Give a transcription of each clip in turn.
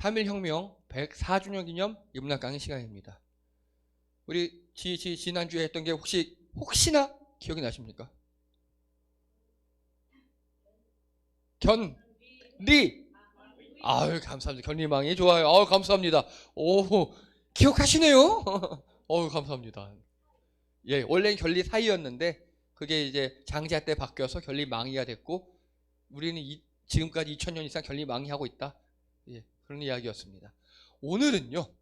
3.1혁명 104주년 기념 인문학 강의 시간입니다. 우리 지난주에 했던 게 혹시나 기억이 나십니까? 견리. 아유, 감사합니다. 견리망이 좋아요. 아유, 감사합니다. 오, 기억하시네요. 어유, 감사합니다. 예, 원래는 견리 사이였는데 그게 이제 장자 때 바뀌어서 견리망이가 됐고 우리는 지금까지 2000년 이상 견리망이하고 있다. 예, 그런 이야기였습니다. 오늘은요.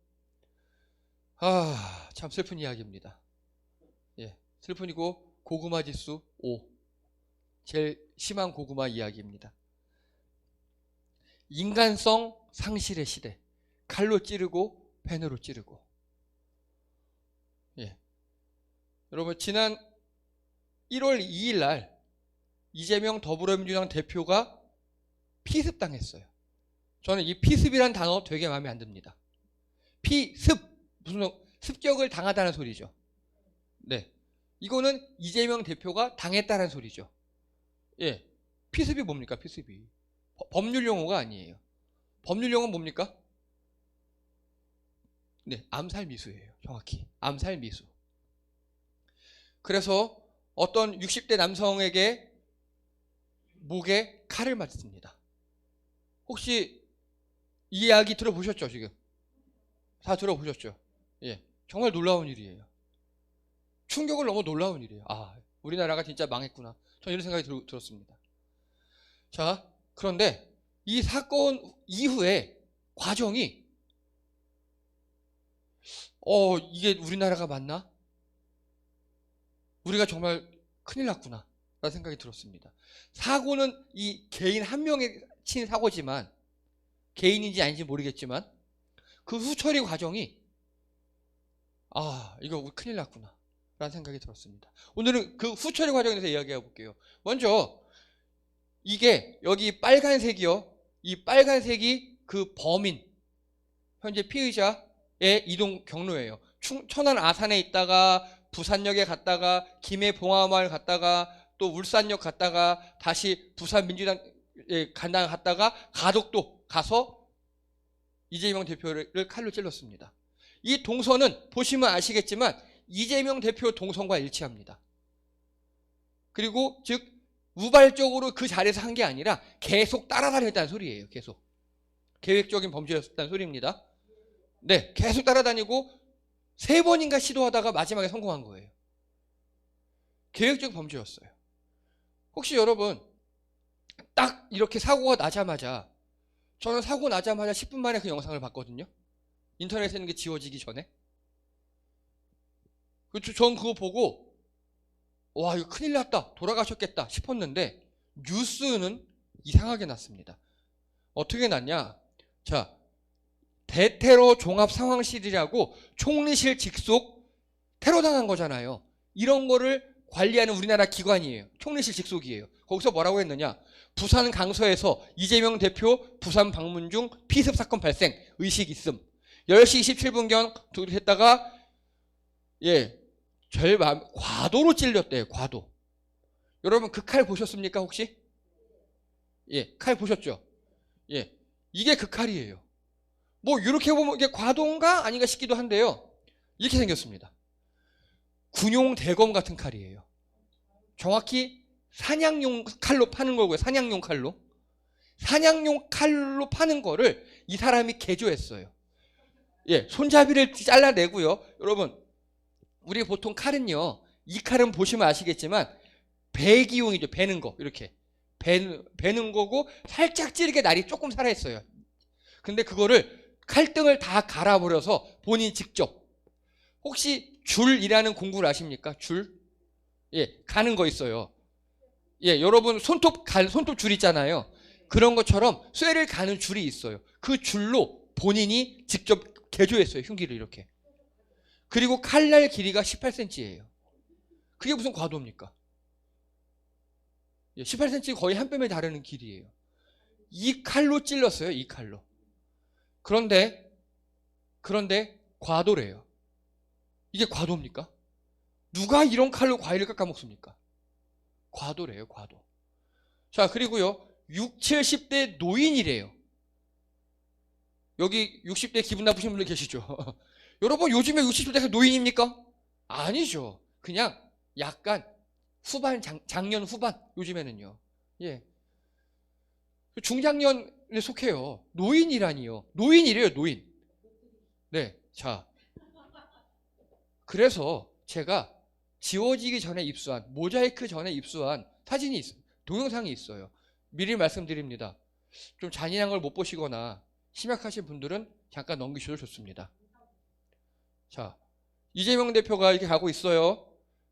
참 슬픈 이야기입니다. 예, 슬픈이고 고구마 지수 5. 제일 심한 고구마 이야기입니다. 인간성 상실의 시대. 칼로 찌르고 펜으로 찌르고. 예. 여러분 지난 1월 2일 날 이재명 더불어민주당 대표가 피습당했어요. 저는 이 피습이란 단어 되게 마음에 안 듭니다. 피습, 무슨 습격을 당하다는 소리죠. 네, 이거는 이재명 대표가 당했다는 소리죠. 예, 피습이 뭡니까? 피습이 법률 용어가 아니에요. 법률 용어는 뭡니까? 네, 암살 미수예요. 정확히 암살 미수. 그래서 어떤 60대 남성에게 목에 칼을 맞습니다. 혹시 이 이야기 들어보셨죠? 지금 다 들어보셨죠? 예, 정말 놀라운 일이에요. 충격을 너무 놀라운 일이에요. 우리나라가 진짜 망했구나. 저는 이런 생각이 들었습니다. 자, 그런데 이 사건 이후에 과정이 이게 우리나라가 맞나? 우리가 정말 큰일 났구나 라는 생각이 들었습니다. 사고는 이 개인 한 명이 친 사고지만 개인인지 아닌지 모르겠지만 그 후처리 과정이 이거 우리 큰일 났구나 라는 생각이 들었습니다. 오늘은 그 후처리 과정에 대해서 이야기해 볼게요. 먼저 이게 여기 빨간색이요. 이 빨간색이 그 범인 현재 피의자의 이동 경로예요. 천안 아산에 있다가 부산역에 갔다가 김해 봉화마을 갔다가 또 울산역 갔다가 다시 부산 민주당에 갔다가 가덕도 가서 이재명 대표를 칼로 찔렀습니다. 이 동선은 보시면 아시겠지만 이재명 대표 동선과 일치합니다. 그리고 즉 우발적으로 그 자리에서 한 게 아니라 계속 따라다녔다는 소리예요. 계속 계획적인 범죄였다는 소리입니다. 네, 계속 따라다니고 3번인가 시도하다가 마지막에 성공한 거예요. 계획적 범죄였어요. 혹시 여러분 딱 이렇게 사고가 나자마자 저는 사고 나자마자 10분 만에 그 영상을 봤거든요. 인터넷에 있는 게 지워지기 전에. 전 그거 보고 와, 이거 큰일 났다, 돌아가셨겠다 싶었는데 뉴스는 이상하게 났습니다. 어떻게 났냐? 자, 대테러 종합상황실이라고 총리실 직속 테러 당한 거잖아요. 이런 거를 관리하는 우리나라 기관이에요. 총리실 직속이에요. 거기서 뭐라고 했느냐? 부산 강서에서 이재명 대표 부산 방문 중 피습 사건 발생, 의식 있음. 10시 27분경 했다가 과도로 찔렸대요. 과도. 여러분 그 칼 보셨습니까 혹시? 예, 칼 보셨죠? 예, 이게 그 칼이에요. 뭐 이렇게 보면 이게 과도인가 아닌가 싶기도 한데요. 이렇게 생겼습니다. 군용 대검 같은 칼이에요. 정확히 사냥용 칼로 파는 거고요. 사냥용 칼로. 사냥용 칼로 파는 거를 이 사람이 개조했어요. 예, 손잡이를 잘라내고요. 여러분, 우리 보통 칼은요, 이 칼은 보시면 아시겠지만 배기용이죠. 베는 거. 이렇게 베는 거고 살짝 찌르게 날이 조금 살아있어요. 근데 그거를 칼등을 다 갈아버려서 본인 직접. 혹시 줄이라는 공구를 아십니까? 줄? 예, 가는 거 있어요. 예, 여러분 손톱 줄 있잖아요. 그런 것처럼 쇠를 가는 줄이 있어요. 그 줄로 본인이 직접 개조했어요. 흉기를 이렇게. 그리고 칼날 길이가 18cm예요. 그게 무슨 과도입니까? 18cm 거의 한 뼘에 다르는 길이에요. 이 칼로 찔렀어요. 이 칼로. 그런데 과도래요. 이게 과도입니까? 누가 이런 칼로 과일을 깎아 먹습니까? 과도래요. 과도. 자, 그리고요 60, 70대 노인이래요. 여기 60대 기분 나쁘신 분들 계시죠? 여러분 요즘에 60대가 노인입니까? 아니죠. 그냥 약간 후반, 장년 후반 요즘에는요. 예. 중장년에 속해요. 노인이라니요. 노인이래요, 노인. 네. 자. 그래서 제가 지워지기 전에 입수한, 모자이크 전에 입수한 사진이 있어요. 동영상이 있어요. 미리 말씀드립니다. 좀 잔인한 걸 못 보시거나 심약하신 분들은 잠깐 넘기셔도 좋습니다. 자, 이재명 대표가 이렇게 가고 있어요.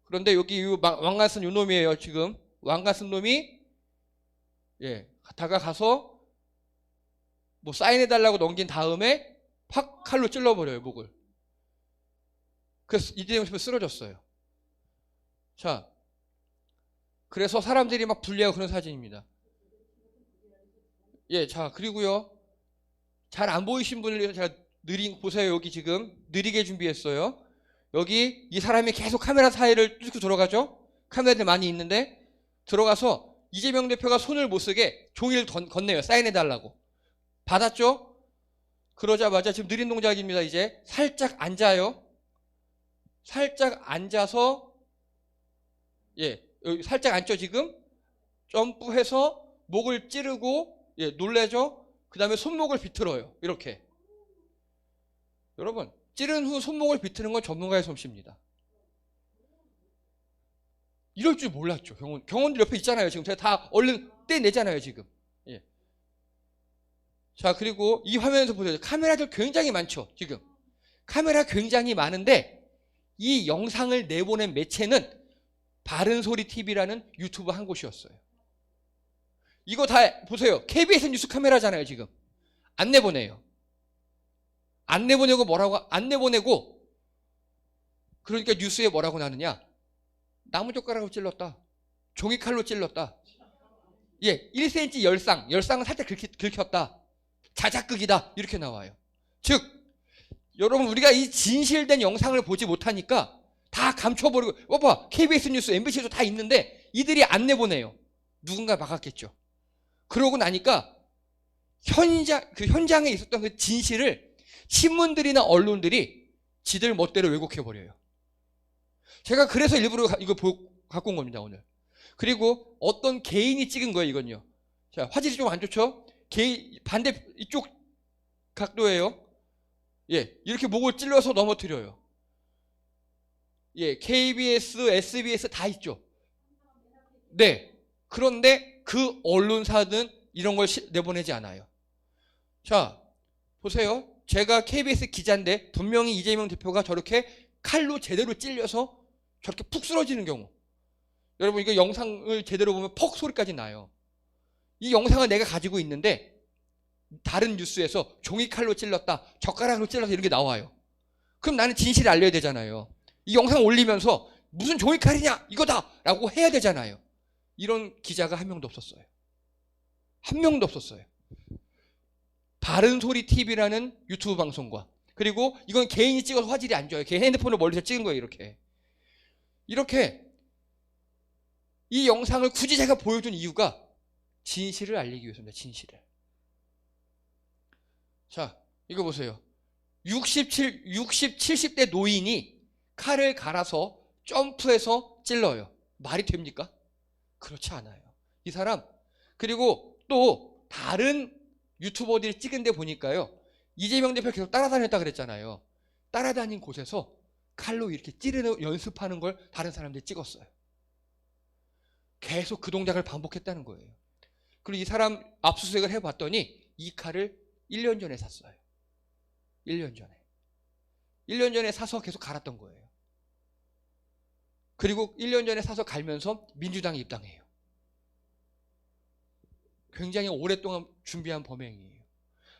그런데 여기 왕가쓴 요 놈이에요, 지금. 왕가쓴 놈이, 예, 다가가서 뭐 사인해달라고 넘긴 다음에 팍 칼로 찔러버려요, 목을. 그래서 이재명 대표 쓰러졌어요. 자, 그래서 사람들이 막 불리하고 그런 사진입니다. 예, 자, 그리고요. 잘 안 보이신 분을 위해서 제가 보세요. 여기 지금 느리게 준비했어요. 여기 이 사람이 계속 카메라 사이를 뚫고 들어가죠. 카메라들 많이 있는데 들어가서 이재명 대표가 손을 못 쓰게 종이를 건네요. 사인해달라고. 받았죠? 그러자마자 지금 느린 동작입니다. 이제 살짝 앉아요. 살짝 앉아서, 예, 여기 살짝 앉죠 지금. 점프해서 목을 찌르고, 예, 놀래죠? 그 다음에 손목을 비틀어요. 이렇게. 여러분, 찌른 후 손목을 비트는 건 전문가의 솜씨입니다. 이럴 줄 몰랐죠. 경원들 옆에 있잖아요. 지금 제가 다 얼른 떼내잖아요. 지금. 예. 자, 그리고 이 화면에서 보세요. 카메라들 굉장히 많죠. 지금. 카메라 굉장히 많은데 이 영상을 내보낸 매체는 바른소리TV라는 유튜브 한 곳이었어요. 이거 다 보세요. KBS 뉴스 카메라잖아요. 지금. 안 내보내요. 안 내보내고 뭐라고, 안 내보내고, 그러니까 뉴스에 뭐라고 나느냐? 나무젓가락으로 찔렀다. 종이칼로 찔렀다. 예, 1cm 열상은 살짝 긁혔다. 자작극이다. 이렇게 나와요. 즉, 여러분, 우리가 이 진실된 영상을 보지 못하니까 다 감춰버리고, 봐, KBS 뉴스, MBC도 다 있는데 이들이 안 내보내요. 누군가 막았겠죠. 그러고 나니까 현장에 있었던 그 진실을 신문들이나 언론들이 지들 멋대로 왜곡해버려요. 제가 그래서 일부러 이거 갖고 온 겁니다, 오늘. 그리고 어떤 개인이 찍은 거예요, 이건요. 자, 화질이 좀 안 좋죠? 반대, 이쪽 각도예요. 예, 이렇게 목을 찔러서 넘어뜨려요. 예, KBS, SBS 다 있죠. 네. 그런데 그 언론사는 이런 걸 내보내지 않아요. 자, 보세요. 제가 KBS 기자인데 분명히 이재명 대표가 저렇게 칼로 제대로 찔려서 저렇게 푹 쓰러지는 경우. 여러분 이거 영상을 제대로 보면 퍽 소리까지 나요. 이 영상을 내가 가지고 있는데 다른 뉴스에서 종이칼로 찔렀다, 젓가락으로 찔렀다 이런 게 나와요. 그럼 나는 진실을 알려야 되잖아요. 이 영상 올리면서 무슨 종이칼이냐 이거다 라고 해야 되잖아요. 이런 기자가 한 명도 없었어요. 한 명도 없었어요. 바른소리TV라는 유튜브 방송과 그리고 이건 개인이 찍어서 화질이 안 좋아요. 개인 핸드폰을 멀리서 찍은 거예요. 이렇게 이 영상을 굳이 제가 보여준 이유가 진실을 알리기 위해서입니다. 진실을. 자, 이거 보세요. 70대 노인이 칼을 갈아서 점프해서 찔러요. 말이 됩니까? 그렇지 않아요. 이 사람 그리고 또 다른 유튜버들이 찍은 데 보니까요. 이재명 대표 계속 따라다녔다 그랬잖아요. 따라다닌 곳에서 칼로 이렇게 찌르는 연습하는 걸 다른 사람들이 찍었어요. 계속 그 동작을 반복했다는 거예요. 그리고 이 사람 압수수색을 해봤더니 이 칼을 1년 전에 샀어요. 1년 전에. 1년 전에 사서 계속 갈았던 거예요. 그리고 1년 전에 사서 갈면서 민주당에 입당해요. 굉장히 오랫동안 준비한 범행이에요.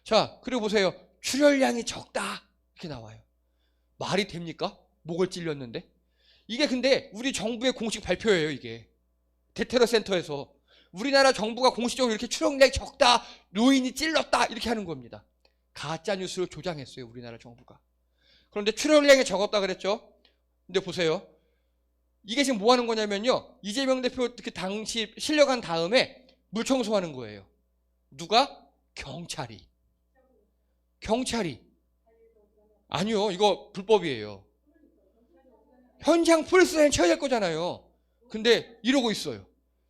자, 그리고 보세요. 출혈량이 적다. 이렇게 나와요. 말이 됩니까? 목을 찔렸는데. 이게 근데 우리 정부의 공식 발표예요, 이게. 대테러 센터에서. 우리나라 정부가 공식적으로 이렇게 출혈량이 적다. 노인이 찔렀다. 이렇게 하는 겁니다. 가짜 뉴스를 조장했어요, 우리나라 정부가. 그런데 출혈량이 적었다 그랬죠? 근데 보세요. 이게 지금 뭐 하는 거냐면요. 이재명 대표 그 당시 실려간 다음에 물 청소하는 거예요. 누가? 경찰이. 경찰이. 아니요, 이거 불법이에요. 현장 폴리스라인 쳐야 될 거잖아요. 근데 이러고 있어요.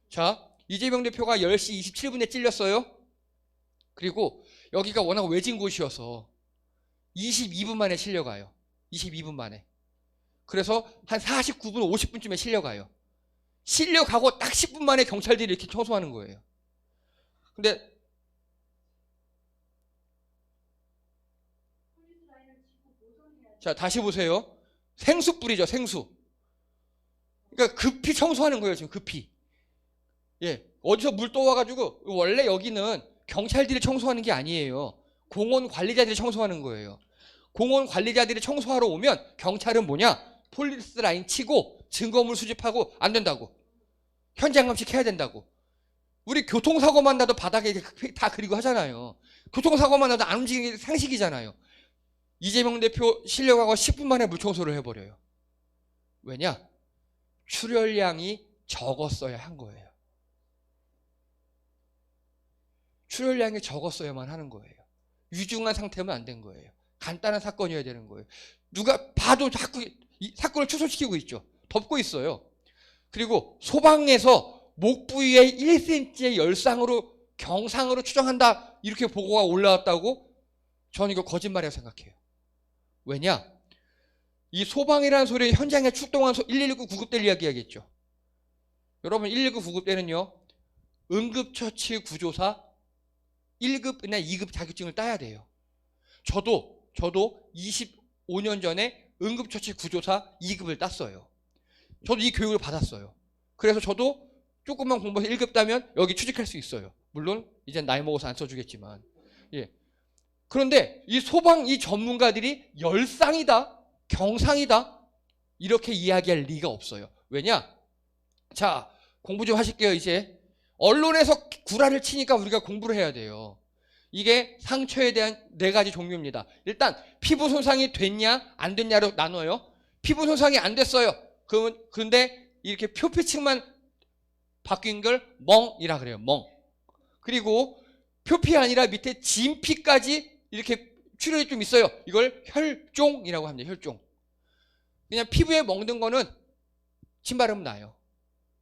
자, 이재명 대표가 10시 27분에 찔렸어요. 그리고 여기가 워낙 외진 곳이어서 22분 만에 실려가요. 22분 만에. 그래서 한 49분, 50분쯤에 실려가요. 실려가고 딱 10분 만에 경찰들이 이렇게 청소하는 거예요. 근데 자, 다시 보세요. 생수 뿌리죠, 생수. 그러니까 급히 청소하는 거예요, 지금 급히. 예, 어디서 물 떠와가지고, 원래 여기는 경찰들이 청소하는 게 아니에요. 공원 관리자들이 청소하는 거예요. 공원 관리자들이 청소하러 오면 경찰은 뭐냐? 폴리스 라인 치고 증거물 수집하고 안 된다고. 현장 감식해야 된다고. 우리 교통사고만 나도 바닥에 다 그리고 하잖아요. 교통사고만 나도 안 움직이는 게 상식이잖아요. 이재명 대표 실려가고 10분 만에 물청소를 해버려요. 왜냐? 출혈량이 적었어야 한 거예요. 출혈량이 적었어야만 하는 거예요. 위중한 상태면 안 된 거예요. 간단한 사건이어야 되는 거예요. 누가 봐도 자꾸 이 사건을 취소시키고 있죠. 덮고 있어요. 그리고 소방에서 목 부위에 1cm의 열상으로 경상으로 추정한다, 이렇게 보고가 올라왔다고? 저는 이거 거짓말이라고 생각해요. 왜냐? 이 소방이라는 소리, 현장에 출동한 119 구급대를 이야기하겠죠. 여러분, 119 구급대는요, 응급처치 구조사 1급이나 2급 자격증을 따야 돼요. 저도 25년 전에 응급처치 구조사 2급을 땄어요. 저도 이 교육을 받았어요. 그래서 저도 조금만 공부해서 1급 따면 여기 취직할 수 있어요. 물론 이제 나이 먹어서 안 써주겠지만. 예. 그런데 이 소방 이 전문가들이 열상이다, 경상이다, 이렇게 이야기할 리가 없어요. 왜냐? 자, 공부 좀 하실게요. 이제 언론에서 구라를 치니까 우리가 공부를 해야 돼요. 이게 상처에 대한 4가지 종류입니다. 일단 피부 손상이 됐냐 안 됐냐로 나눠요. 피부 손상이 안 됐어요. 그런데 이렇게 표피층만 바뀐 걸 멍이라 그래요. 멍. 그리고 표피 아니라 밑에 진피까지 이렇게 출혈이 좀 있어요. 이걸 혈종이라고 합니다. 혈종. 그냥 피부에 멍든 거는 침 바르면 나아요.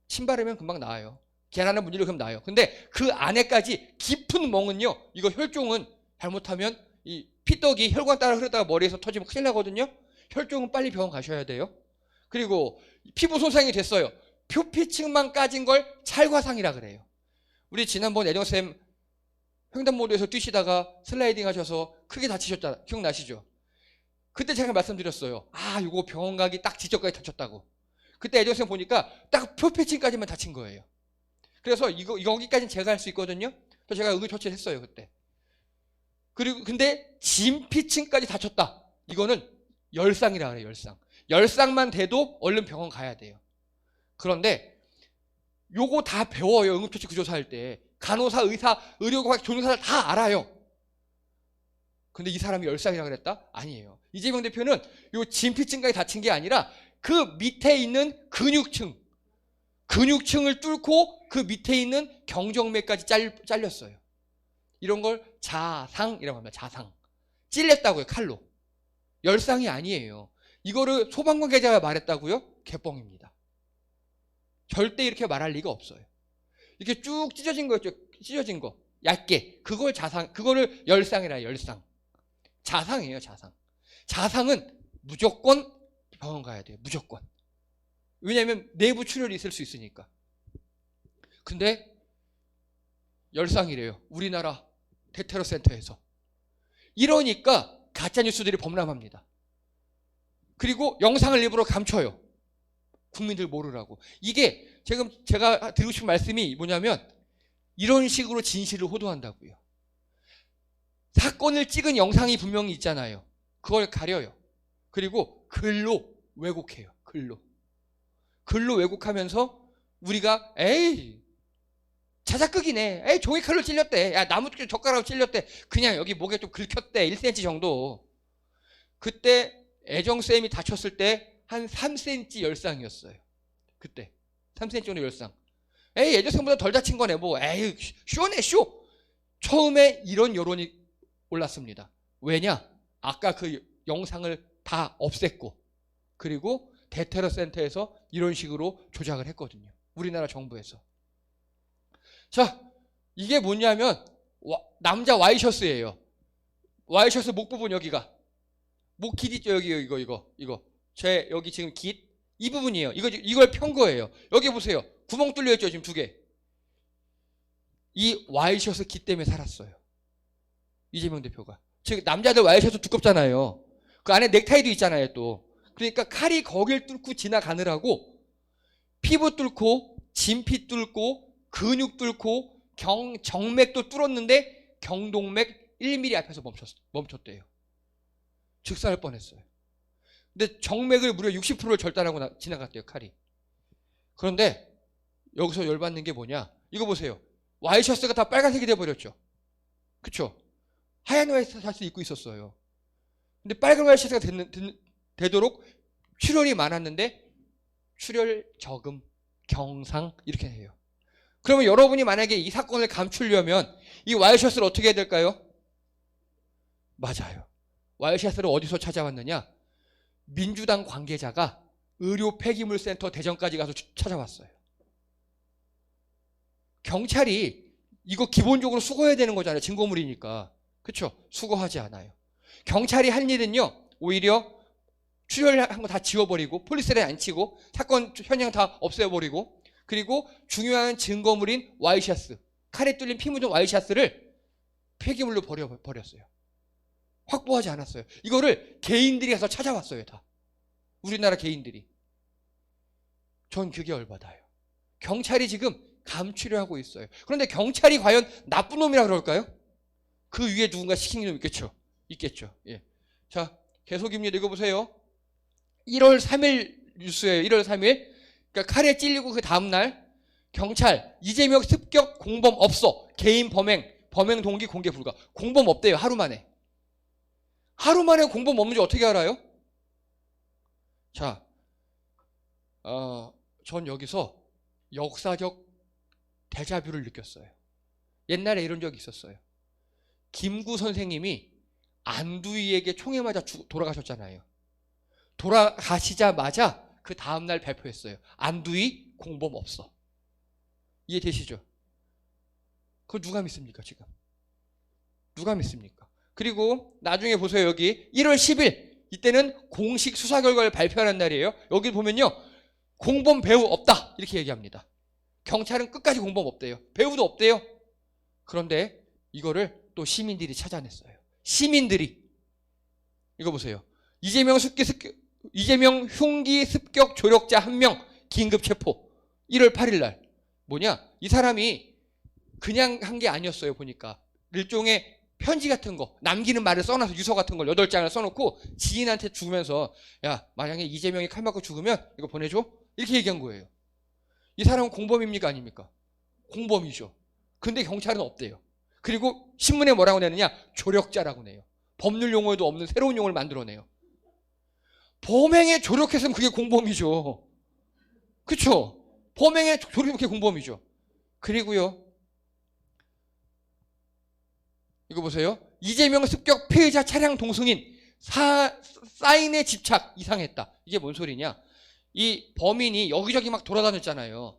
침 바르면 금방 나아요. 계란을 문질러 그럼 나아요. 근데 그 안에까지 깊은 멍은요, 이거 혈종은 잘못하면 이 피떡이 혈관 따라 흐르다가 머리에서 터지면 큰일 나거든요. 혈종은 빨리 병원 가셔야 돼요. 그리고 피부 손상이 됐어요. 표피층만 까진 걸 찰과상이라 그래요. 우리 지난번 애정쌤 횡단보도에서 뛰시다가 슬라이딩 하셔서 크게 다치셨잖아요. 기억나시죠? 그때 제가 말씀드렸어요. 아, 이거 병원 가기 딱 지적까지 다쳤다고. 그때 애정쌤 보니까 딱 표피층까지만 다친 거예요. 그래서 여기까지는 제가 할 수 있거든요. 그래서 제가 응급처치를 했어요, 그때. 그리고 근데 진피층까지 다쳤다. 이거는 열상이라 그래요, 열상. 열상만 돼도 얼른 병원 가야 돼요. 그런데 요거 다 배워요, 응급처치 구조사 할 때. 간호사, 의사, 의료과학, 조종사를 다 알아요. 근데 이 사람이 열상이라 그랬다? 아니에요. 이재명 대표는 요 진피층까지 다친 게 아니라 그 밑에 있는 근육층을 뚫고 그 밑에 있는 경정맥까지 잘렸어요. 이런 걸 자상이라고 합니다. 자상. 찔렸다고요, 칼로. 열상이 아니에요. 이거를 소방 관계자가 말했다고요? 개뻥입니다. 절대 이렇게 말할 리가 없어요. 이렇게 쭉 찢어진 거 있죠? 찢어진 거. 얇게. 그걸 자상, 그거를 열상이라 해요, 열상. 자상이에요, 자상. 자상은 무조건 병원 가야 돼요, 무조건. 왜냐하면 내부 출혈이 있을 수 있으니까. 근데 열상이래요, 우리나라 대테러 센터에서. 이러니까 가짜뉴스들이 범람합니다. 그리고 영상을 일부러 감춰요. 국민들 모르라고. 이게 지금 제가 드리고 싶은 말씀이 뭐냐면, 이런 식으로 진실을 호도한다고요. 사건을 찍은 영상이 분명히 있잖아요. 그걸 가려요. 그리고 글로 왜곡해요. 글로 왜곡하면서 우리가 에이 자작극이네, 에이 종이칼로 찔렸대, 야 나무 젓가락으로 찔렸대, 그냥 여기 목에 좀 긁혔대 1cm 정도. 그때 애정쌤이 다쳤을 때 한 3cm 열상이었어요. 그때 3cm 정도 열상. 에이 애정쌤보다 덜 다친 거네 뭐, 에이 쇼네 쇼. 처음에 이런 여론이 올랐습니다. 왜냐? 아까 그 영상을 다 없앴고 그리고 대테러 센터에서 이런 식으로 조작을 했거든요. 우리나라 정부에서. 자, 이게 뭐냐면 남자 와이셔츠예요. 와이셔츠 목 부분 여기가 목 깃 있죠. 여기 이거 제 여기 지금 깃 이 부분이에요. 이걸 편 거예요. 여기 보세요. 구멍 뚫려 있죠. 지금 2개. 이 와이셔츠 깃 때문에 살았어요. 이재명 대표가. 즉 남자들 와이셔츠 두껍잖아요. 그 안에 넥타이도 있잖아요. 또 그러니까 칼이 거길 뚫고 지나가느라고 피부 뚫고 진피 뚫고 근육 뚫고 정맥도 뚫었는데 경동맥 1mm 앞에서 멈췄대요. 즉사할 뻔했어요. 근데 정맥을 무려 60%를 절단하고 지나갔대요. 칼이. 그런데 여기서 열받는 게 뭐냐? 이거 보세요. 와이셔츠가 다 빨간색이 돼버렸죠. 그쵸? 하얀 와이셔츠 입고 있었어요. 근데 빨간 와이셔츠가 되도록 출혈이 많았는데 출혈 저금 경상 이렇게 해요. 그러면 여러분이 만약에 이 사건을 감추려면 이 와이셔츠를 어떻게 해야 될까요? 맞아요. 와이셔츠를 어디서 찾아왔느냐? 민주당 관계자가 의료 폐기물 센터 대전까지 가서 찾아왔어요. 경찰이 이거 기본적으로 수거해야 되는 거잖아요. 증거물이니까. 그렇죠? 수거하지 않아요. 경찰이 할 일은요. 오히려 출혈한 거 다 지워버리고 폴리스를 안 치고 사건 현장 다 없애버리고 그리고 중요한 증거물인 와이셔츠 칼에 뚫린 피 묻은 와이셔츠를 폐기물로 버렸어요. 확보하지 않았어요. 이거를 개인들이 가서 찾아왔어요. 다. 우리나라 개인들이. 전 그게 열받아요. 경찰이 지금 감추려 하고 있어요. 그런데 경찰이 과연 나쁜 놈이라 그럴까요? 그 위에 누군가 시킨 놈 있겠죠. 있겠죠. 예. 자, 계속입니다. 읽어보세요. 1월 3일 뉴스예요. 1월 3일. 그러니까 칼에 찔리고 그 다음날 경찰 이재명 습격 공범 없어. 개인 범행 동기 공개 불가. 공범 없대요. 하루 만에. 하루 만에 공범 없는지 어떻게 알아요? 자, 전 여기서 역사적 데자뷰를 느꼈어요. 옛날에 이런 적이 있었어요. 김구 선생님이 안두희에게 총에 맞아 돌아가셨잖아요. 돌아가시자마자 그 다음날 발표했어요. 안두희 공범 없어. 이해되시죠? 그걸 누가 믿습니까 지금? 누가 믿습니까? 그리고 나중에 보세요. 여기 1월 10일 이때는 공식 수사 결과를 발표하는 날이에요. 여기 보면요. 공범 배우 없다 이렇게 얘기합니다. 경찰은 끝까지 공범 없대요. 배우도 없대요. 그런데 이거를 또 시민들이 찾아냈어요. 시민들이. 이거 보세요. 이재명 흉기 습격 조력자 1명 긴급 체포. 1월 8일 날. 뭐냐? 이 사람이 그냥 한 게 아니었어요. 보니까. 일종의 편지 같은 거, 남기는 말을 써놔서 유서 같은 걸 8장을 써놓고 지인한테 주면서 야, 만약에 이재명이 칼 맞고 죽으면 이거 보내줘? 이렇게 얘기한 거예요. 이 사람은 공범입니까? 아닙니까? 공범이죠. 근데 경찰은 없대요. 그리고 신문에 뭐라고 내느냐? 조력자라고 내요. 법률 용어에도 없는 새로운 용어를 만들어내요. 범행에 조력했으면 그게 공범이죠. 그쵸? 범행에 조력했으면 그게 공범이죠. 그리고요. 이거 보세요. 이재명 습격 피해자 차량 동승인 사인의 집착 이상했다. 이게 뭔 소리냐? 이 범인이 여기저기 막 돌아다녔잖아요.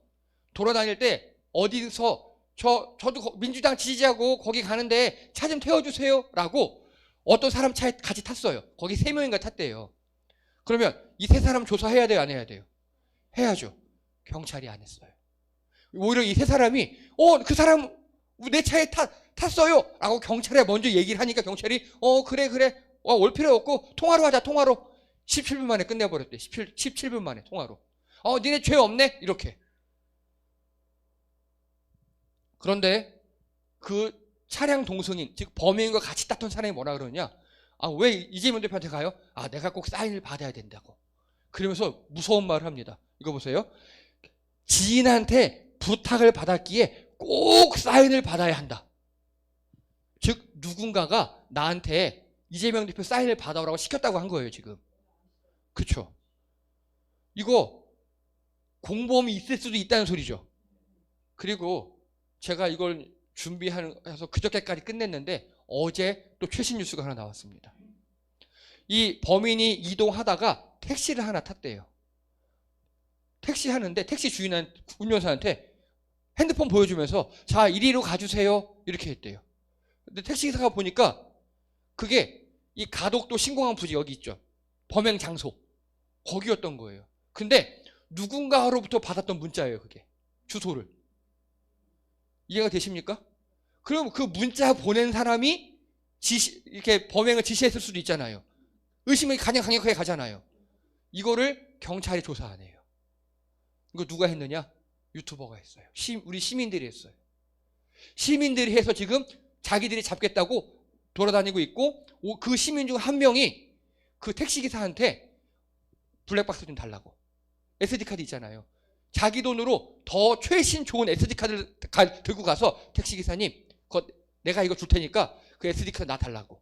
돌아다닐 때 어디서 저도 민주당 지지자고 거기 가는데 차 좀 태워주세요 라고 어떤 사람 차에 같이 탔어요. 거기 3명인가 탔대요. 그러면 이 3사람 조사해야 돼요? 안 해야 돼요? 해야죠. 경찰이 안 했어요. 오히려 이 3사람이 그 사람 내 차에 탔어요 라고 경찰에 먼저 얘기를 하니까 경찰이 그래 올 필요 없고 통화로 하자. 통화로 17분 만에 끝내버렸대. 17분 만에 통화로. 니네 죄 없네? 이렇게. 그런데 그 차량 동승인, 즉 범인과 같이 탔던 사람이 뭐라 그러냐? 왜 이재명 대표한테 가요? 내가 꼭 사인을 받아야 된다고. 그러면서 무서운 말을 합니다. 이거 보세요. 지인한테 부탁을 받았기에 꼭 사인을 받아야 한다. 즉 누군가가 나한테 이재명 대표 사인을 받아오라고 시켰다고 한 거예요 지금. 그쵸? 이거 공범이 있을 수도 있다는 소리죠. 그리고 제가 이걸 준비해서 그저께까지 끝냈는데 어제 또 최신 뉴스가 하나 나왔습니다. 이 범인이 이동하다가 택시를 하나 탔대요. 택시 하는데 택시 운전사한테 핸드폰 보여주면서 자, 이리로 가주세요 이렇게 했대요. 근데 택시기사가 보니까 그게 이 가덕도 신공항 부지 여기 있죠. 범행 장소 거기였던 거예요. 근데 누군가로부터 받았던 문자예요. 그게 주소를. 이해가 되십니까? 그럼 그 문자 보낸 사람이 이렇게 범행을 지시했을 수도 있잖아요. 의심이 가장 강력하게 가잖아요. 이거를 경찰이 조사 안 해요. 이거 누가 했느냐? 유튜버가 했어요. 우리 시민들이 했어요. 시민들이 해서 지금 자기들이 잡겠다고 돌아다니고 있고, 그 시민 중 한 명이 그 택시기사한테 블랙박스 좀 달라고. SD카드 있잖아요. 자기 돈으로 더 최신 좋은 SD카드를 들고 가서 택시기사님, 내가 이거 줄 테니까 그 SD카드 나 달라고.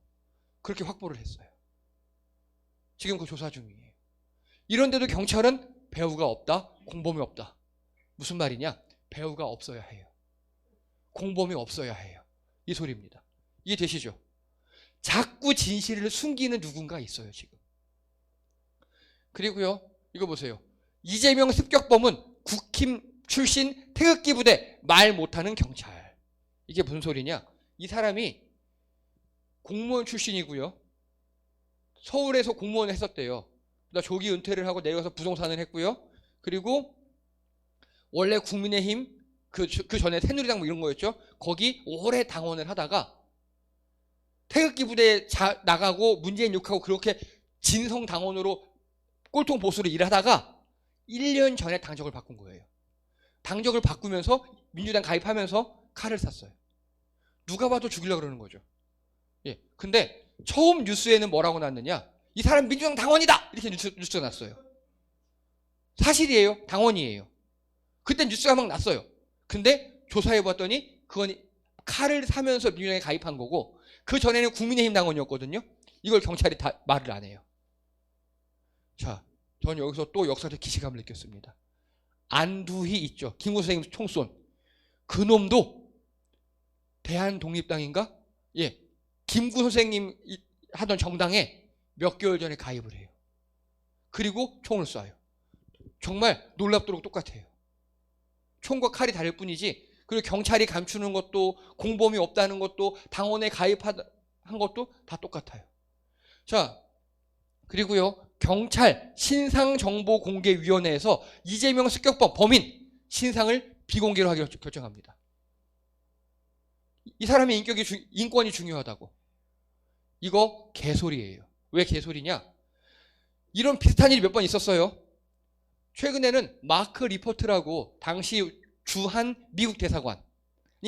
그렇게 확보를 했어요. 지금 그 조사 중이에요. 이런데도 경찰은 배우가 없다, 공범이 없다. 무슨 말이냐? 배우가 없어야 해요. 공범이 없어야 해요. 이 소리입니다. 이해되시죠? 자꾸 진실을 숨기는 누군가 있어요, 지금. 그리고요, 이거 보세요. 이재명 습격범은 국힘 출신 태극기 부대 말 못하는 경찰. 이게 무슨 소리냐? 이 사람이 공무원 출신이고요. 서울에서 공무원을 했었대요. 조기 은퇴를 하고 내려가서 부동산을 했고요. 그리고 원래 국민의힘 그 전에 새누리당 뭐 이런 거였죠. 거기 오래 당원을 하다가 태극기 부대에 나가고 문재인 욕하고 그렇게 진성 당원으로 꼴통 보수로 일하다가 1년 전에 당적을 바꾼 거예요. 당적을 바꾸면서 민주당 가입하면서 칼을 샀어요. 누가 봐도 죽이려고 그러는 거죠. 예. 근데 처음 뉴스에는 뭐라고 났느냐? 이 사람 민주당 당원이다! 이렇게 뉴스가 났어요. 사실이에요. 당원이에요. 그때 뉴스가 막 났어요. 근데 조사해봤더니 그건 칼을 사면서 민주당에 가입한 거고, 그 전에는 국민의힘 당원이었거든요. 이걸 경찰이 다 말을 안 해요. 자, 저는 여기서 또 역사적 기시감을 느꼈습니다. 안두희 있죠. 김구 선생님 총쏜. 그 놈도 대한독립당인가? 예. 김구 선생님 하던 정당에 몇 개월 전에 가입을 해요. 그리고 총을 쏴요. 정말 놀랍도록 똑같아요. 총과 칼이 다를 뿐이지, 그리고 경찰이 감추는 것도, 공범이 없다는 것도, 당원에 가입한 것도 다 똑같아요. 자, 그리고요, 경찰 신상정보공개위원회에서 이재명 습격범 범인 신상을 비공개로 하기로 결정합니다. 이 사람의 인권이 중요하다고. 이거 개소리예요. 왜 개소리냐? 이런 비슷한 일이 몇 번 있었어요. 최근에는 마크 리포트라고 당시 주한 미국 대사관이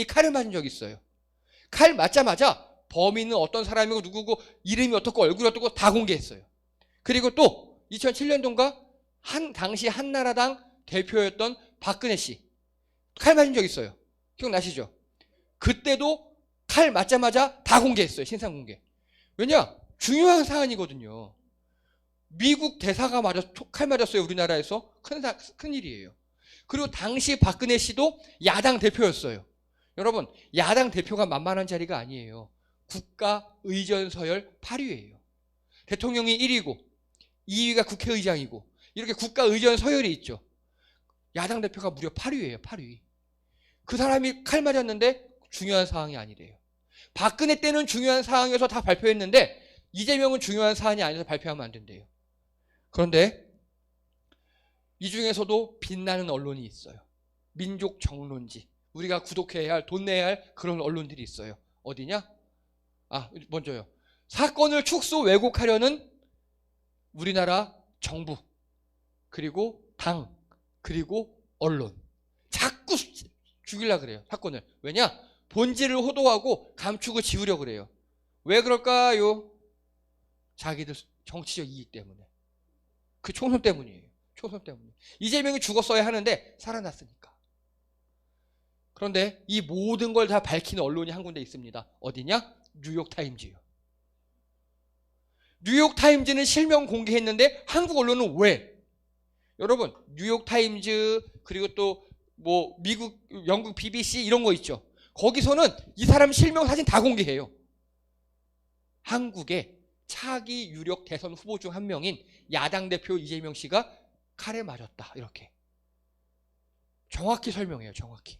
칼을 맞은 적이 있어요. 칼 맞자마자 범인은 어떤 사람이고 누구고 이름이 어떻고 얼굴이 어떻고 다 공개했어요. 그리고 또 2007년도인가 당시 한나라당 대표였던 박근혜 씨 칼 맞은 적 있어요. 기억나시죠? 그때도 칼 맞자마자 다 공개했어요. 신상 공개. 왜냐? 중요한 사안이거든요. 미국 대사가 칼 맞았어요. 우리나라에서. 큰일이에요. 그리고 당시 박근혜 씨도 야당 대표였어요. 여러분, 야당 대표가 만만한 자리가 아니에요. 국가의전 서열 8위예요. 대통령이 1위고 2위가 국회의장이고 이렇게 국가의전 서열이 있죠. 야당 대표가 무려 8위예요. 8위. 그 사람이 칼 맞았는데 중요한 사항이 아니래요. 박근혜 때는 중요한 사항이어서 다 발표했는데 이재명은 중요한 사안이 아니어서 발표하면 안 된대요. 그런데 이 중에서도 빛나는 언론이 있어요. 민족 정론지. 우리가 구독해야 할, 돈 내야 할 그런 언론들이 있어요. 어디냐? 먼저요. 사건을 축소 왜곡하려는 우리나라 정부, 그리고 당, 그리고 언론. 자꾸 죽이려고 그래요. 사건을. 왜냐? 본질을 호도하고 감추고 지우려고 그래요. 왜 그럴까요? 자기들 정치적 이익 때문에. 그 총선 때문이에요. 총선 때문에. 이재명이 죽었어야 하는데 살아났으니까. 그런데 이 모든 걸 다 밝히는 언론이 한 군데 있습니다. 어디냐? 뉴욕타임즈요. 뉴욕타임즈는 실명 공개했는데 한국 언론은 왜? 여러분, 뉴욕타임즈 그리고 또 뭐 미국, 영국 BBC 이런 거 있죠. 거기서는 이 사람 실명 사진 다 공개해요. 한국의 차기 유력 대선 후보 중 한 명인 야당 대표 이재명 씨가 칼에 맞았다. 이렇게. 정확히 설명해요. 정확히.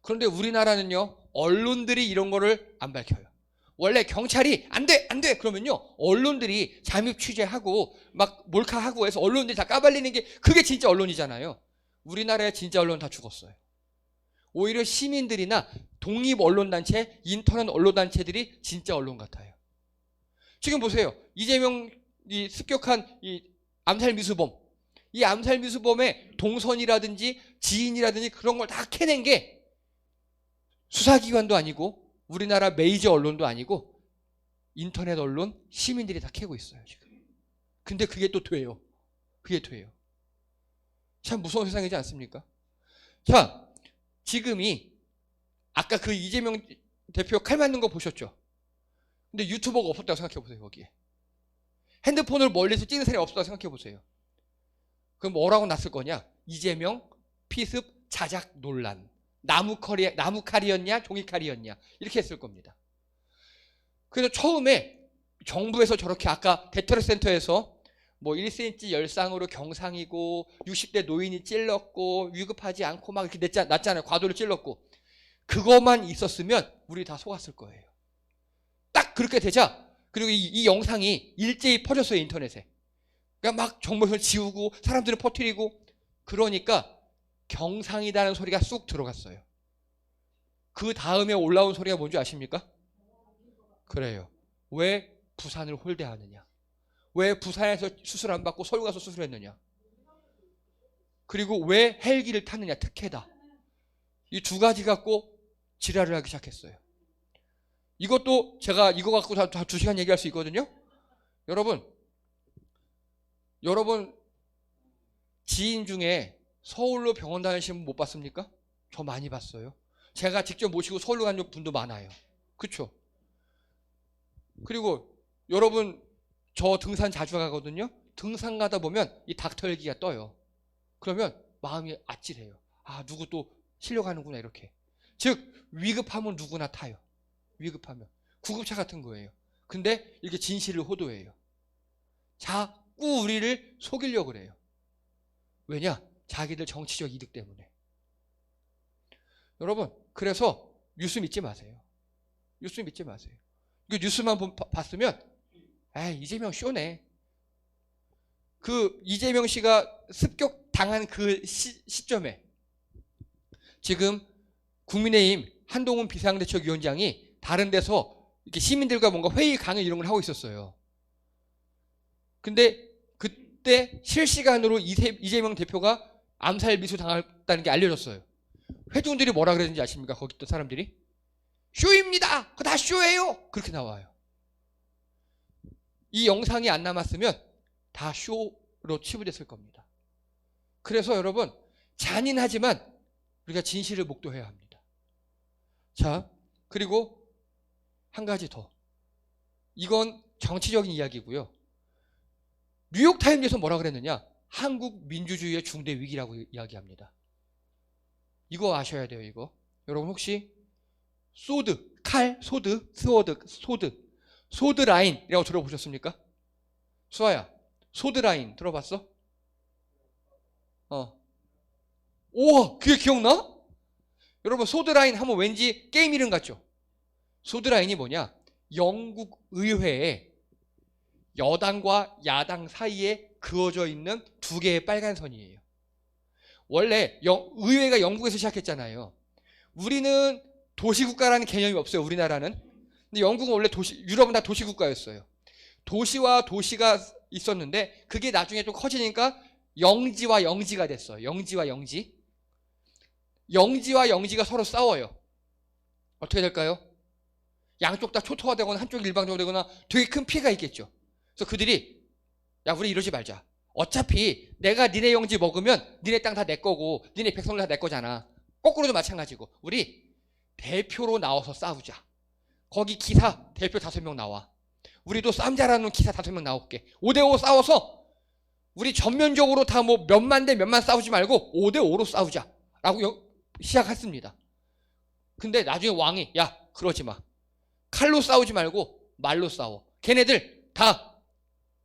그런데 우리나라는요. 언론들이 이런 거를 안 밝혀요. 원래 경찰이 안 돼! 안 돼! 그러면요. 언론들이 잠입 취재하고 막 몰카하고 해서 언론들이 다 까발리는 게 그게 진짜 언론이잖아요. 우리나라의 진짜 언론 다 죽었어요. 오히려 시민들이나 독립 언론단체, 인터넷 언론단체들이 진짜 언론 같아요. 지금 보세요. 이재명 이 습격한 이 암살 미수범. 이 암살 미수범의 동선이라든지 지인이라든지 그런 걸 다 캐낸 게 수사기관도 아니고 우리나라 메이저 언론도 아니고 인터넷 언론, 시민들이 다 캐고 있어요. 지금. 근데 그게 또 돼요. 그게 돼요. 참 무서운 세상이지 않습니까? 자, 지금이 아까 그 이재명 대표 칼 맞는 거 보셨죠? 근데 유튜버가 없었다고 생각해 보세요. 거기에. 핸드폰을 멀리서 찍는 사람이 없었다고 생각해 보세요. 그럼 뭐라고 났을 거냐? 이재명 피습 자작 논란. 나무칼이었냐 종이칼이었냐 이렇게 했을 겁니다. 그래서 처음에 정부에서 저렇게 아까 대터렌트 센터에서 뭐 1cm 열상으로 경상이고 60대 노인이 찔렀고 위급하지 않고 막 이렇게 났잖아요. 과도를 찔렀고 그것만 있었으면 우리 다 속았을 거예요. 딱 그렇게 되자 그리고 이 영상이 일제히 퍼졌어요. 인터넷에. 그러니까 막 정보에서 지우고 사람들을 퍼뜨리고 그러니까 경상이라는 소리가 쑥 들어갔어요. 그 다음에 올라온 소리가 뭔지 아십니까? 그래요. 왜 부산을 홀대하느냐? 왜 부산에서 수술 안 받고 서울 가서 수술했느냐? 그리고 왜 헬기를 타느냐? 특혜다. 이 두 가지 갖고 지랄을 하기 시작했어요. 이것도 제가 이거 갖고 다 2시간 얘기할 수 있거든요. 여러분 지인 중에 서울로 병원 다니시는 분 못 봤습니까? 저 많이 봤어요. 제가 직접 모시고 서울로 간 분도 많아요. 그렇죠? 그리고 여러분 저 등산 자주 가거든요. 등산 가다 보면 이 닥터 헬기가 떠요. 그러면 마음이 아찔해요. 아 누구 또 실려가는구나 이렇게. 즉 위급하면 누구나 타요. 위급하면. 구급차 같은 거예요. 근데 이렇게 진실을 호도해요. 자꾸 우리를 속이려고 그래요. 왜냐? 자기들 정치적 이득 때문에. 여러분 그래서 뉴스 믿지 마세요. 뉴스 믿지 마세요. 그 뉴스만 봤으면 이재명 쇼네. 그 이재명 씨가 습격 당한 그 시점에 지금 국민의힘 한동훈 비상대책위원장이 다른 데서 이렇게 시민들과 뭔가 회의 강연 이런 걸 하고 있었어요. 근데 그때 실시간으로 이재명 대표가 암살 미수 당했다는 게 알려졌어요. 회중들이 뭐라 그랬는지 아십니까? 거기 있던 사람들이 쇼입니다. 그거 다 쇼예요. 그렇게 나와요. 이 영상이 안 남았으면 다 쇼로 치부됐을 겁니다. 그래서 여러분 잔인하지만 우리가 진실을 목도해야 합니다. 자, 그리고 한 가지 더. 이건 정치적인 이야기고요. 뉴욕타임즈에서 뭐라 그랬느냐? 한국 민주주의의 중대 위기라고 이야기합니다. 이거 아셔야 돼요. 이거. 여러분 혹시 소드, 칼, 소드 라인이라고 들어보셨습니까? 수아야, 소드 라인 들어봤어? 우와, 그게 기억나? 여러분 소드 라인 하면 왠지 게임 이름 같죠? 소드 라인이 뭐냐? 영국 의회에 여당과 야당 사이에 그어져 있는 2개의 빨간 선이에요. 원래 의회가 영국에서 시작했잖아요. 우리는 도시국가라는 개념이 없어요. 우리나라는. 근데 영국은 원래 유럽은 다 도시국가였어요. 도시와 도시가 있었는데 그게 나중에 좀 커지니까 영지와 영지가 됐어요. 영지와 영지. 영지와 영지가 서로 싸워요. 어떻게 될까요? 양쪽 다 초토화되거나 한쪽이 일방적으로 되거나 되게 큰 피해가 있겠죠. 그래서 그들이 야 우리 이러지 말자. 어차피 내가 니네 영지 먹으면 니네 땅 다 내 거고 니네 백성들 다 내 거잖아. 거꾸로도 마찬가지고 우리 대표로 나와서 싸우자. 거기 기사 대표 5명 나와. 우리도 싸움 잘하는 기사 5명 나올게. 5대5 싸워서 우리 전면적으로 다 뭐 몇만 대 몇만 싸우지 말고 5대5로 싸우자 라고 시작했습니다. 근데 나중에 왕이 야 그러지 마. 칼로 싸우지 말고 말로 싸워. 걔네들 다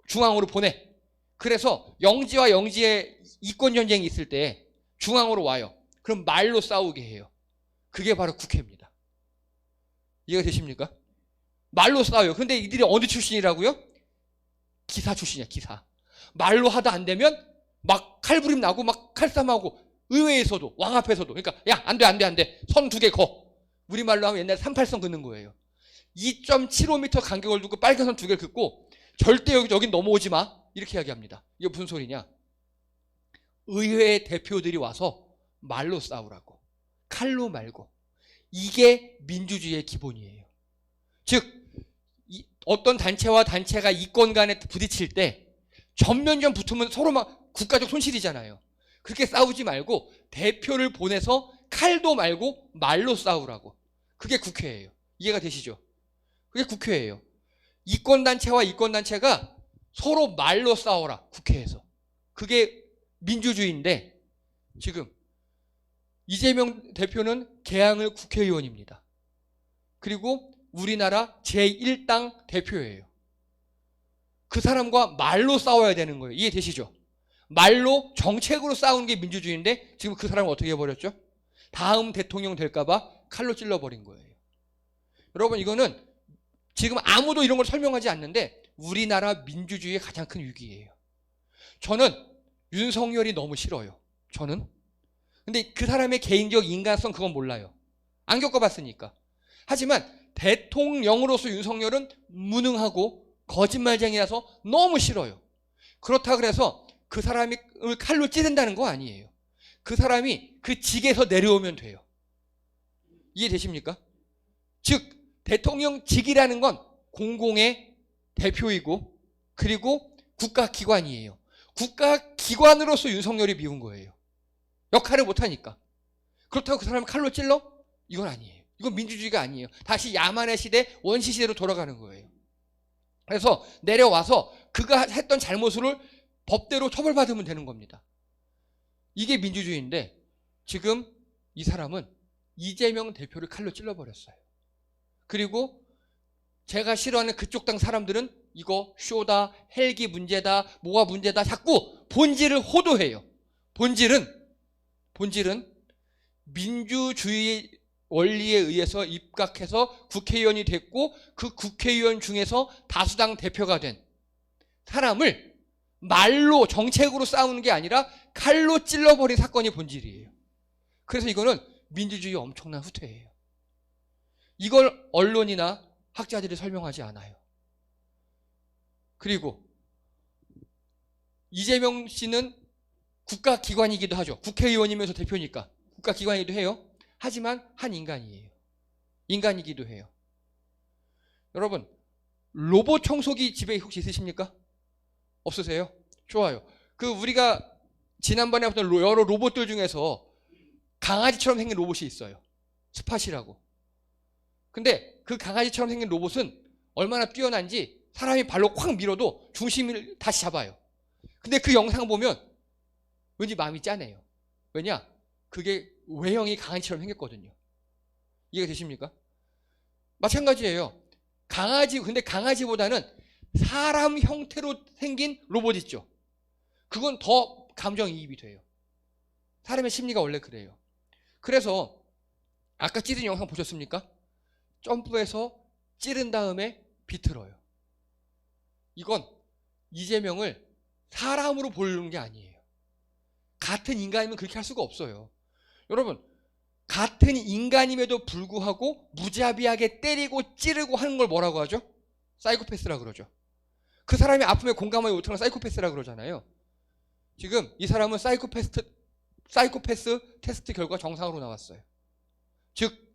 중앙으로 보내. 그래서 영지와 영지의 이권 전쟁이 있을 때 중앙으로 와요. 그럼 말로 싸우게 해요. 그게 바로 국회입니다. 이해가 되십니까? 말로 싸워요. 근데 이들이 어느 출신이라고요? 기사 출신이야, 기사. 말로 하다 안 되면 막 칼부림 나고 막 칼싸움하고, 의회에서도, 왕 앞에서도. 그러니까 야, 안 돼. 선 2개 거. 우리말로 하면 옛날에 38선 긋는 거예요. 2.75m 간격을 두고 빨간 선 2개를 긋고 절대 여긴 넘어오지 마. 이렇게 이야기합니다. 이게 무슨 소리냐? 의회 대표들이 와서 말로 싸우라고. 칼로 말고. 이게 민주주의의 기본이에요. 즉 어떤 단체와 단체가 이권 간에 부딪힐 때 전면전 붙으면 서로 막 국가적 손실이잖아요. 그렇게 싸우지 말고 대표를 보내서 칼도 말고 말로 싸우라고. 그게 국회예요. 이해가 되시죠? 그게 국회예요. 이권단체와 이권단체가 서로 말로 싸워라. 국회에서. 그게 민주주의인데 지금 이재명 대표는 개항을 국회의원입니다. 그리고 우리나라 제1당 대표예요. 그 사람과 말로 싸워야 되는 거예요. 이해되시죠? 말로 정책으로 싸우는 게 민주주의인데 지금 그 사람을 어떻게 해버렸죠? 다음 대통령 될까봐 칼로 찔러버린 거예요. 여러분 이거는 지금 아무도 이런 걸 설명하지 않는데 우리나라 민주주의의 가장 큰 위기예요. 저는 윤석열이 너무 싫어요. 저는. 근데 그 사람의 개인적 인간성 그건 몰라요. 안 겪어봤으니까. 하지만 대통령으로서 윤석열은 무능하고 거짓말쟁이라서 너무 싫어요. 그렇다 그래서 그 사람이 칼로 찌른다는 거 아니에요. 그 사람이 그 직에서 내려오면 돼요. 이해되십니까? 즉 대통령직이라는 건 공공의 대표이고 그리고 국가기관이에요. 국가기관으로서 윤석열이 미운 거예요. 역할을 못하니까. 그렇다고 그 사람을 칼로 찔러? 이건 아니에요. 이건 민주주의가 아니에요. 다시 야만의 시대, 원시 시대로 돌아가는 거예요. 그래서 내려와서 그가 했던 잘못을 법대로 처벌받으면 되는 겁니다. 이게 민주주의인데 지금 이 사람은 이재명 대표를 칼로 찔러버렸어요. 그리고 제가 싫어하는 그쪽 당 사람들은 이거 쇼다, 헬기 문제다, 뭐가 문제다 자꾸 본질을 호도해요. 본질은 민주주의 원리에 의해서 입각해서 국회의원이 됐고 그 국회의원 중에서 다수당 대표가 된 사람을 말로 정책으로 싸우는 게 아니라 칼로 찔러버린 사건이 본질이에요. 그래서 이거는 민주주의의 엄청난 후퇴예요. 이걸 언론이나 학자들이 설명하지 않아요. 그리고 이재명 씨는 국가기관이기도 하죠. 국회의원이면서 대표니까 국가기관이기도 해요. 하지만 한 인간이에요. 인간이기도 해요. 여러분 로봇 청소기 집에 혹시 있으십니까? 없으세요? 좋아요. 그 우리가 지난번에 봤던 여러 로봇들 중에서 강아지처럼 생긴 로봇이 있어요. 스팟이라고. 근데 그 강아지처럼 생긴 로봇은 얼마나 뛰어난지 사람이 발로 콱 밀어도 중심을 다시 잡아요. 근데 그 영상 보면 왠지 마음이 짠해요. 왜냐? 그게 외형이 강아지처럼 생겼거든요. 이해가 되십니까? 마찬가지예요. 근데 강아지보다는 사람 형태로 생긴 로봇 있죠. 그건 더 감정이입이 돼요. 사람의 심리가 원래 그래요. 그래서 아까 찌른 영상 보셨습니까? 점프해서 찌른 다음에 비틀어요. 이건 이재명을 사람으로 보려는 게 아니에요. 같은 인간이면 그렇게 할 수가 없어요. 여러분 같은 인간임에도 불구하고 무자비하게 때리고 찌르고 하는 걸 뭐라고 하죠? 사이코패스라 그러죠. 그 사람이 아픔에 공감하지 못하는 걸 사이코패스라 그러잖아요. 지금 이 사람은 사이코패스 테스트 결과 정상으로 나왔어요. 즉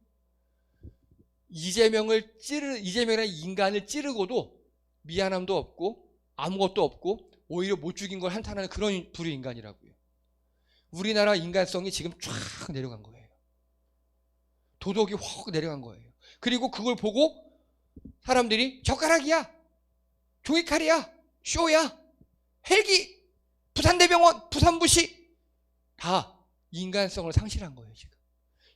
이재명이라는 인간을 찌르고도 미안함도 없고 아무것도 없고 오히려 못 죽인 걸 한탄하는 그런 부류 인간이라고요. 우리나라 인간성이 지금 쫙 내려간 거예요. 도덕이 확 내려간 거예요. 그리고 그걸 보고 사람들이 젓가락이야, 종이칼이야, 쇼야, 헬기, 부산대병원, 부산부시 다 인간성을 상실한 거예요. 지금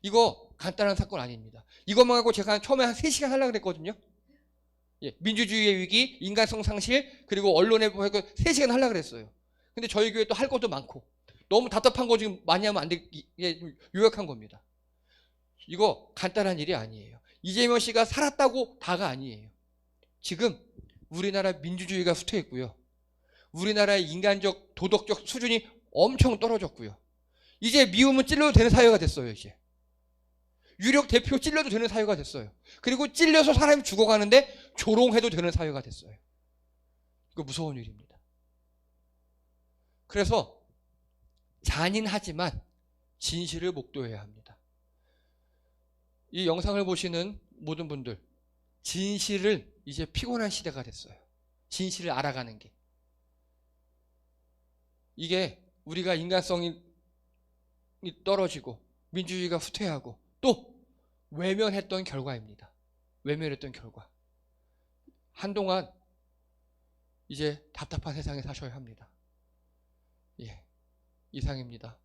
이거 간단한 사건 아닙니다. 이것만 갖고 제가 처음에 한 3시간 하려고 그랬거든요. 예, 민주주의의 위기, 인간성 상실, 그리고 언론의 보호가 3시간 하려고 그랬어요. 근데 저희 교회 또 할 것도 많고 너무 답답한 거 지금 많이 하면 안 되게 좀 요약한 겁니다. 이거 간단한 일이 아니에요. 이재명 씨가 살았다고 다가 아니에요. 지금 우리나라 민주주의가 후퇴했고요. 우리나라의 인간적 도덕적 수준이 엄청 떨어졌고요. 이제 미우면 찔러도 되는 사회가 됐어요. 이제 유력 대표 찔려도 되는 사회가 됐어요. 그리고 찔려서 사람이 죽어가는데 조롱해도 되는 사회가 됐어요. 이거 무서운 일입니다. 그래서 잔인하지만 진실을 목도해야 합니다. 이 영상을 보시는 모든 분들, 진실을 이제 피곤한 시대가 됐어요. 진실을 알아가는 게. 이게 우리가 인간성이 떨어지고 민주주의가 후퇴하고 또 외면했던 결과입니다. 외면했던 결과. 한동안 이제 답답한 세상에 사셔야 합니다. 예, 이상입니다.